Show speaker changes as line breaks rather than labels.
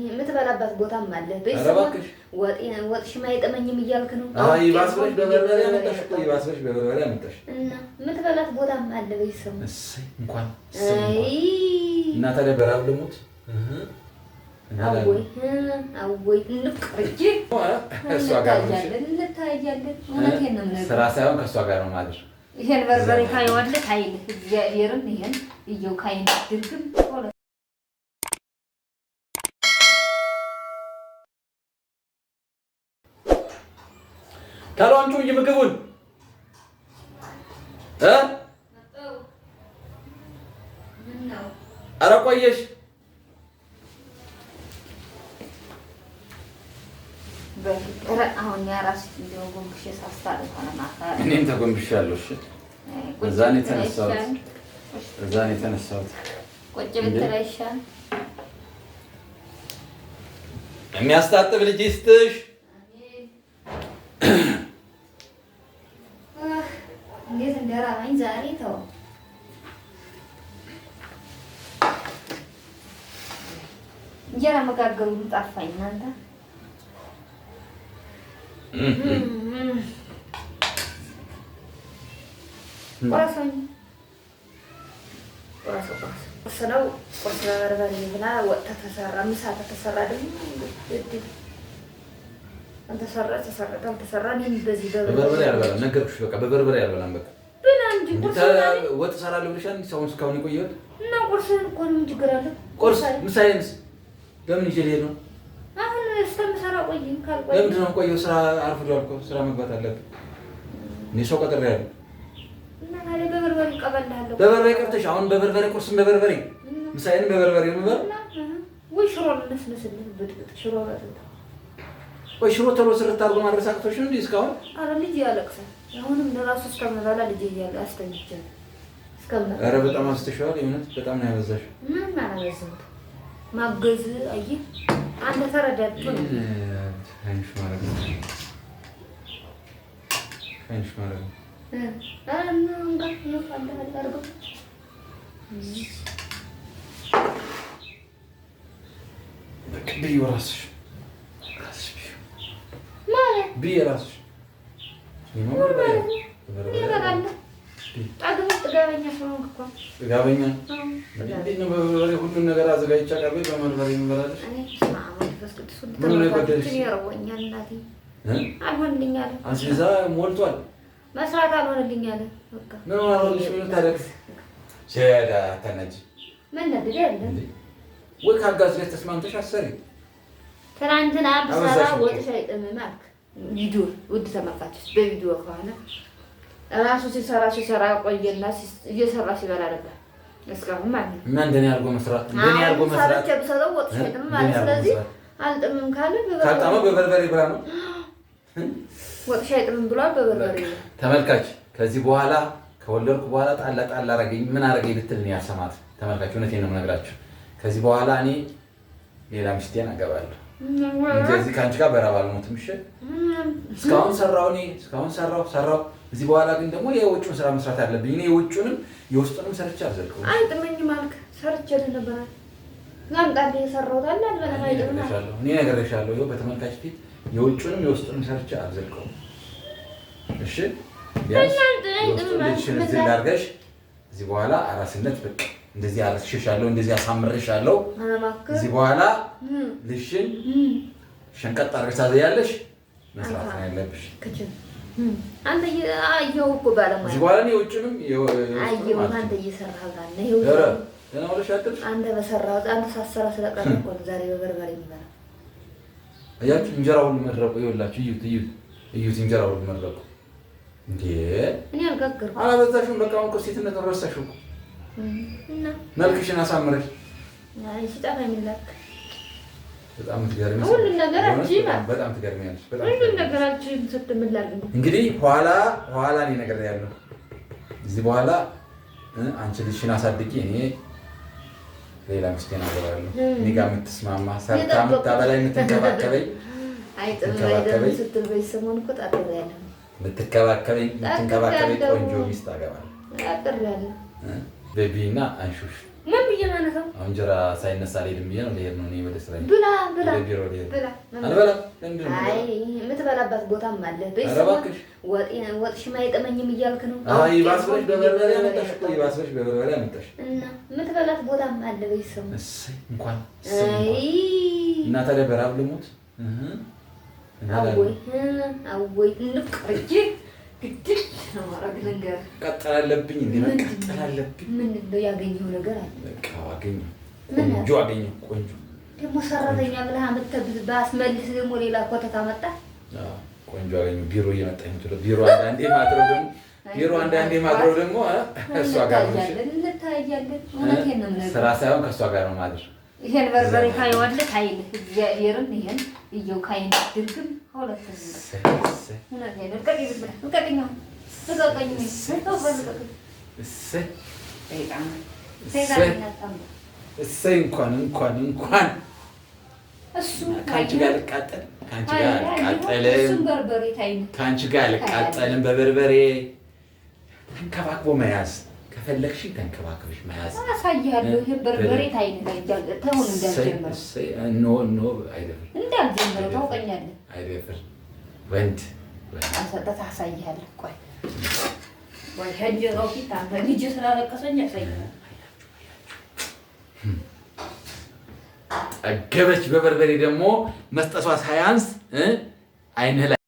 የምትበላባት ቦታም አለ። በይሰማክ ወጥሽም አይጠመኝም እያልክ ነው።
አይ ይባስበሽ በበርበሬ አመጣሽ እኮ ይባስበሽ በበርበሬ አመጣሽ
እና የምትበላት ቦታም አለ። በይሰማ
እሰይ እንኳን እና ታዲያ በራብ ልሙት
አወይ እንቅርጂ
እሷ ጋር
እንታያለን። እውነቴን ነው የምነግርህ።
ስራ ሳይሆን ከእሷ ጋር ነው ማድረግ።
ይሄን በርበሬ ታየዋለህ። ታይልህ እግዚአብሔርን ይሄን እየው ካይን ድርግም
ታሏንቹ ይምግቡን ኧረ ቆየሽ።
አሁን ያራስ እንደው ጎንብሽ ሳስታለ ተናማታ
እኔም ተጎንብሻለሁ። እሺ እዛ ነው የተነሳሁት።
ቁጭ ብትረሻ
የሚያስታጥብ ልጅ ይስጥሽ።
እንዴት እንደራበኝ ዛሬ ተው። እንጀራ መጋገሩ ጠፋኝ እናንተ። ቆረሶኝ ቁርስ ነው። ቁርስ በበርበሬ ብላ ወጥ ተሰራ፣ ምሳ ተሰራ። ደግሞ ተሰራ እኔም በዚህ
በበርበሬ አልበላም ነገርኩሽ። በቃ በበርበሬ አልበላም። በቃ
ብላ እንጂ
ወጥ እሰራለሁ ብለሻል። ሰውን እስካሁን የቆየሁት
እና ቁርስህን እኮ ነው። ምን ችግር አለ?
ቁርስ ምሳዬንስ ለምን ይዤ ልሄድ ነው?
አሁን እስከምሰራ ቆይኝ። ካልቆይ
ለምንድን ነው ቆየሁ? ስራ አርፍዷል እኮ ስራ መግባት አለብን። እኔ ሰው ቀጥሬያለሁ
እና ታዲያ በበርበሬ እቀበልሃለሁ።
በበርበሬ ቀርተሽ አሁን በበርበሬ ቁርስም በበርበሬ ምሳዬንም በበርበሬ ነው የምበላው።
ወይ ሽሮ ልነስንስልህ ብጥብጥ ሽሮ በጥብጥ
ወይ ሽሮ ቶሎ ስርት አድርጎ ማድረስ አቅቶሽ ነው እንዴ እስካሁን?
ኧረ ልጅ ያለቅሳል። አሁንም ለራሱ እስከምበላ ልጅ እያለ አስተኝቻለሁ። እስከምበላ
ኧረ በጣም አስተሽዋል። የእውነት በጣም ነው ያበዛሽው።
ምንም አላበዛሁትም። ማገዝ አየህ አንተ ተረዳድቶ ነው
አይንሽ ማለት ነው። አይንሽ ማለት ነው።
እንጋ ይፋለህ አድርገው
ብዩ ራስሽ ብዬ እራስሽ ጥጋበኛ እንዴት ነው? በበርበሬ ሁሉን ነገር አዘጋጅቼ አቀርቤ በበርበሬ የምበላለሽ? አስቤዛ ሞልቷል።
መስራት አልሆነልኝ አለ።
ምን ሆነልሽ? ምን ታደርጊ? ሸዳ ተነጂ
መነደድ ያለ
ወይ ከአጋዝ ላይ ተስማምተሽ አሰሪ።
ትናንትና ብሰራ ወጥሽ አይጥምም አልክ። ቪዲዮ ውድ ተመልካቾች በቪዲዮ ከሆነ ራሱ ሲሰራ ቆየና እየሰራ ሲበላ ነበር እስካሁን ማለት ነው።
እና እንደኔ አድርጎ መስራት
ብሰራው ወጥሽ አይጥምም ማለት ስለዚህ አልጥምም ካለ
በበርበሬ ብላ ነው
ወጥሽ አይጥምም ብሏል። በበርበሬ
ተመልካች ከዚህ በኋላ ከወለድኩ በኋላ ጣላ አረገኝ ምን አረገኝ ልትል ነው ያሰማት። ተመልካች እውነቴን ነው የምነግራችሁ። ከዚህ በኋላ እኔ ሌላ ሚስቴን አገባለሁ። እንደዚህ ከአንቺ ጋር በራብ አልሞትም። እሺ እስካሁን ሰራው። እዚህ በኋላ ግን ደግሞ የውጭውን ስራ መስራት አለብኝ። እኔ የውጭውንም የውስጡንም ሰርቼ አልዘልቀውም።
አይጥመኝም አልክ። ሰርቼ ነበር ጋምጣል የሰራሁት አለ አልበላም። አይጥመኝም
እኔ ነግሬሻለሁ። ይኸው በተመልካች ፊት የውጭውንም የውስጡንም ሰርቼ አልዘልቀውም። እሺ ቢያንስ ላድርገሽ። እዚህ በኋላ አራስነት በቃ እንደዚህ አረስሽሻለሁ፣ እንደዚህ አሳምርሻለሁ። እዚህ በኋላ ልሽን ሸንቀጥ አድርገሽ ታዘያለሽ። መስራት ነው ያለብሽ።
አንተ አየሁ እኮ ባለሙያ
እዚህ በኋላ ነው የውጭንም
አየሁ። አንተ እየሰራህ ጋር ነው ይኸው
ደህና ብለሽ አትልሽ።
አንተ በሰራው አንተ ሳሰራ ስለቀረ እኮ ነው ዛሬ በበርበሬ የሚበላ።
አያችሁ እንጀራውን መድረቁ ይኸውላችሁ፣ እዩት እንጀራውን መድረቁ እንዴ!
እኔ አልጋገርኩም።
አላበዛሽም። በቃ አሁን ቁርሲትነት ረሳሽው
እና
መልክሽን አሳምረሽ
አይ ሲጣፋኝ ምላክ
በጣም ትገርሚያለሽ።
ሁሉ ነገር አንቺ
በጣም ትገርሚያለሽ።
ሁሉ ነገር አንቺ ስትምላክ
እንግዲህ ኋላ እኔ ነገር ያለው እዚህ በኋላ አንቺ ልጅሽን አሳድጊ፣ እኔ ሌላ ሚስቴን አገባለሁ። እኔ ጋር የምትስማማ ሰርታ የምታበላኝ የምትንከባከበኝ
ስትል በሰሞኑ እኮ ጣጥሬያለሁ።
የምትንከባከበኝ ቆንጆ ሚስት አገባለሁ።
ጣጥሬያለሁ
ቤቢ እና አንሹሽ
ምን ብዬ እየማነሳው
አሁን እንጀራ ሳይነሳ ልሄድም ብዬ ነው ልሄድ ነው እኔ ወደ ስራ
ብላ ብላ
ብላ አልበላም።
አይ የምትበላበት ቦታም አለ። ወጥ ሽማ አይጠመኝም እያልክ ነው።
አይ ይባስበሽ በበርበሬ አመጣሽ እኮ ይባስበሽ በበርበሬ አመጣሽ
እና የምትበላት ቦታም አለ። በይሰው
እሰይ እንኳን እና ታዲያ በራብ ልሙት
አወይ እንፍቀጂ ግድል ነው ማረግ ነገር
ቀጠል አለብኝ እንዴ መቀጠል አለብኝ።
ምን ነው ያገኘው ነገር አለ?
በቃ አገኘው ቆንጆ
ደግሞ ሰራተኛ ብለህ አመጣህ ባስመልስ ደግሞ ሌላ ኮተታ መጣ።
ቆንጆ አገኘው ቢሮ እየመጣኝ ነው። ቢሮ አንዳንዴ ማድረው ደግሞ እሷ ጋር ነው
እንታያለን። እውነቴን ነው የምነግርህ
ስራ ሳይሆን ከእሷ ጋር ነው ማድረግ።
ይሄን በርበሬ ካይዋለህ አይል እግዚአብሔርን ይሄን እየው ካይን ድርግም ሁለት እውነቴን ነው። ቀጥይ ብለህ ቀጥይኛ ተቀቀኝ
እሰይ እንኳን እሱ ካንቺ ጋር ልቃጠል ካንቺ ጋር ልቃጠልም በበርበሬ ተንከባክቦ መያዝ ከፈለግሽ ተንከባክበሽ መያዝ
አሳያለሁ። ይሄ በርበሬ ታይን ጋር ተውን እንዳልጀመረ
ኖ አይደለም
እንዳልጀመረ ታውቀኛለህ
አይደለም ወንድ
አንተ አሳያለሁ። ቆይ ሄንጀራው ፊት አንተ ልጅ ስላለቀሰኝ ያሳያለሁ።
ጠገበች በበርበሬ ደግሞ መስጠቷ ሳያንስ አይንህ